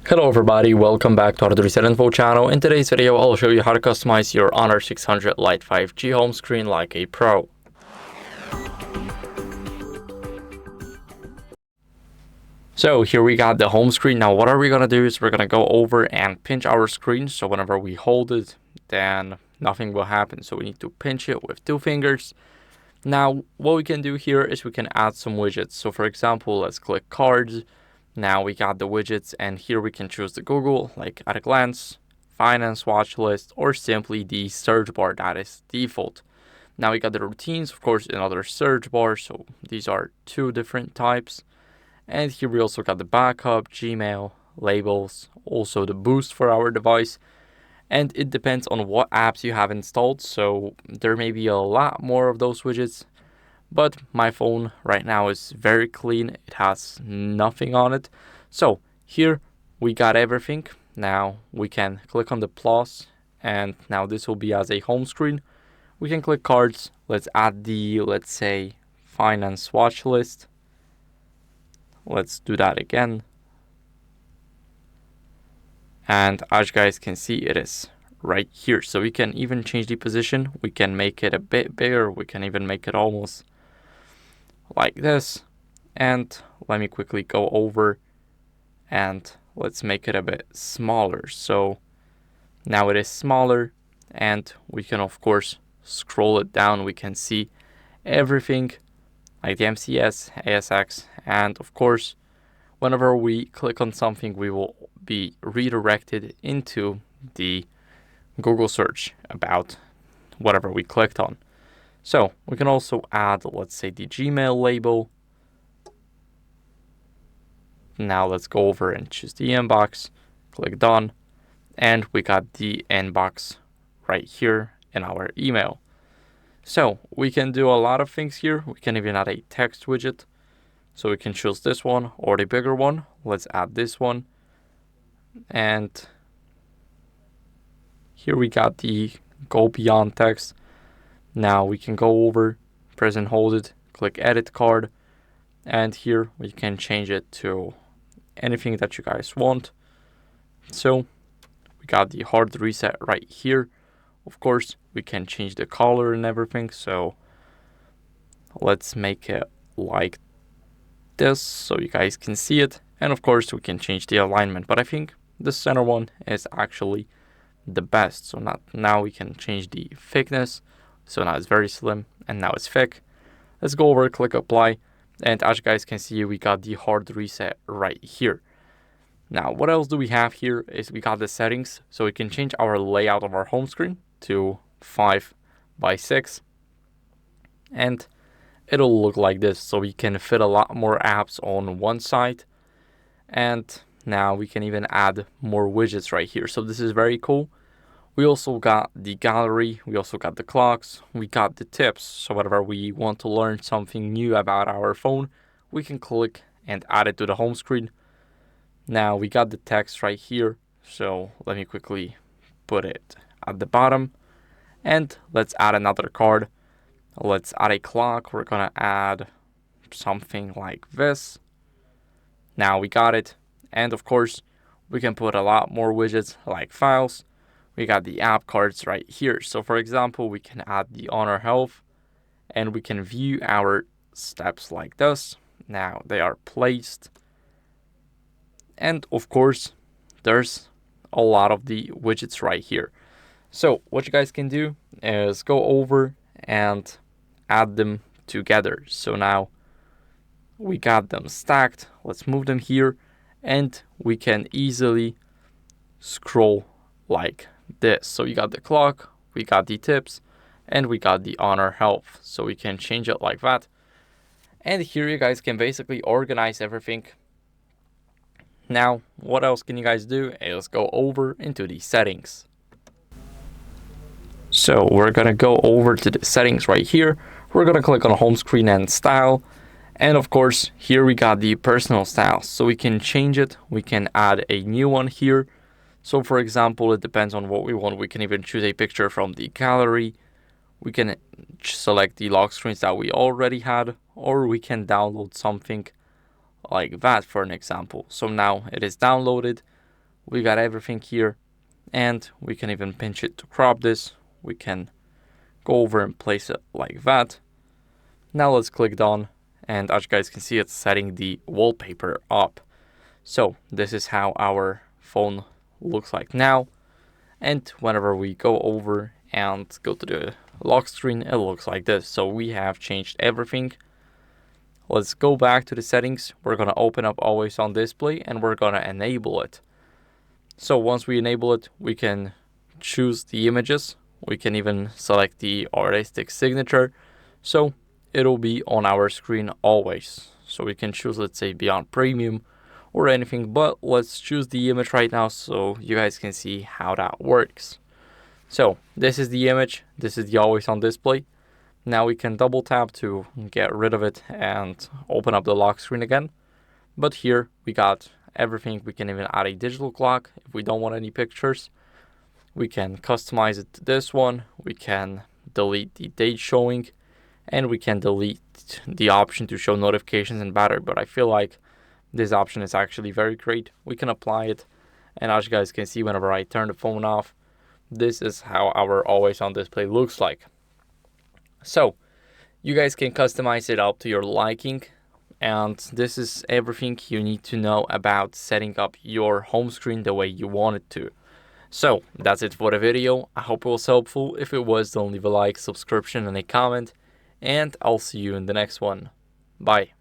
Hello everybody, welcome back to HardReset.Info channel. In today's video, I'll show you how to customize your Honor 600 Lite 5G home screen like a pro. So here we got the home screen. Now what are we gonna do is we're gonna go over and pinch our screen. So whenever we hold it, then nothing will happen. So we need to pinch it with 2 fingers. Now what we can do here is we can add some widgets. So for example, let's click cards. Now we got the widgets, and here we can choose the Google, like at a glance, finance watch list, or simply the search bar that is default. Now we got the routines, of course, another search bar. So these are 2 different types. And here we also got the backup, Gmail, labels, also the boost for our device. And it depends on what apps you have installed. So there may be a lot more of those widgets. But my phone right now is very clean. It has nothing on it. So here we got everything. Now we can click on the plus, and now this will be as a home screen. We can click cards. Let's add the, let's say, finance watch list. Let's do that again. And as you guys can see, it is right here. So we can even change the position. We can make it a bit bigger. We can even make it almost like this. And let me quickly go over and let's make it a bit smaller. So now it is smaller, and we can of course scroll it down. We can see everything like the MCS, ASX, and of course whenever we click on something, we will be redirected into the Google search about whatever we clicked on. So we can also add, let's say, the Gmail label. Now let's go over and choose the inbox, click done, and we got the inbox right here in our email. So we can do a lot of things here. We can even add a text widget. So we can choose this one or the bigger one. Let's add this one. And here we got the go beyond text. Now we can go over, press and hold it, click edit card, and here we can change it to anything that you guys want. So we got the hard reset right here. Of course, we can change the color and everything. So let's make it like this so you guys can see it. And of course, we can change the alignment, but I think the center one is actually the best. So now we can change the thickness. So now it's very slim and now it's thick. Let's go over, click apply. And as you guys can see, we got the hard reset right here. Now, what else do we have here is we got the settings. So we can change our layout of our home screen to 5:6. And it'll look like this. So we can fit a lot more apps on one side. And now we can even add more widgets right here. So this is very cool. We also got the gallery, we also got the clocks, we got the tips. So whenever we want to learn something new about our phone, we can click and add it to the home screen. Now we got the text right here. So let me quickly put it at the bottom. And let's add another card. Let's add a clock. We're gonna add something like this. Now we got it. And of course, we can put a lot more widgets like files. We got the app cards right here. So for example, we can add the Honor Health, and we can view our steps like this. Now they are placed. And of course, there's a lot of the widgets right here. So what you guys can do is go over and add them together. So now we got them stacked. Let's move them here, and we can easily scroll like this. So you got the clock, we got the tips, and we got the Honor Health. So we can change it like that. And here you guys can basically organize everything. Now, what else can you guys do is go over into the settings. So we're gonna go over to the settings right here. We're gonna click on home screen and style. And of course, here we got the personal style. So we can change it. We can add a new one here. So for example, it depends on what we want. We can even choose a picture from the gallery. We can select the lock screens that we already had, or we can download something like that for an example. So now it is downloaded. we got everything here, and we can even pinch it to crop this. We can go over and place it like that. Now let's click done, and as you guys can see, it's setting the wallpaper up. So this is how our phone looks like now, and whenever we go over and go to the lock screen, it looks like this. So we have changed everything. Let's go back to the settings. We're going to open up always on display, and we're going to enable it. So once we enable it, we can choose the images. We can even select the artistic signature. So it'll be on our screen always. So we can choose, let's say, Beyond Premium or anything, but let's choose the image right now so you guys can see how that works. So this is the image. This is the always on display. Now we can double tap to get rid of it and open up the lock screen again. But here we got everything. We can even add a digital clock if we don't want any pictures. We can customize it to this one. We can delete the date showing, and we can delete the option to show notifications and battery. But I feel like this option is actually very great. We can apply it, and as you guys can see, whenever I turn the phone off, this is how our always on display looks like. So you guys can customize it up to your liking, and this is everything you need to know about setting up your home screen the way you want it to. So that's it for the video. I hope it was helpful. If it was, don't leave a like, subscription, and a comment, and I'll see you in the next one. Bye.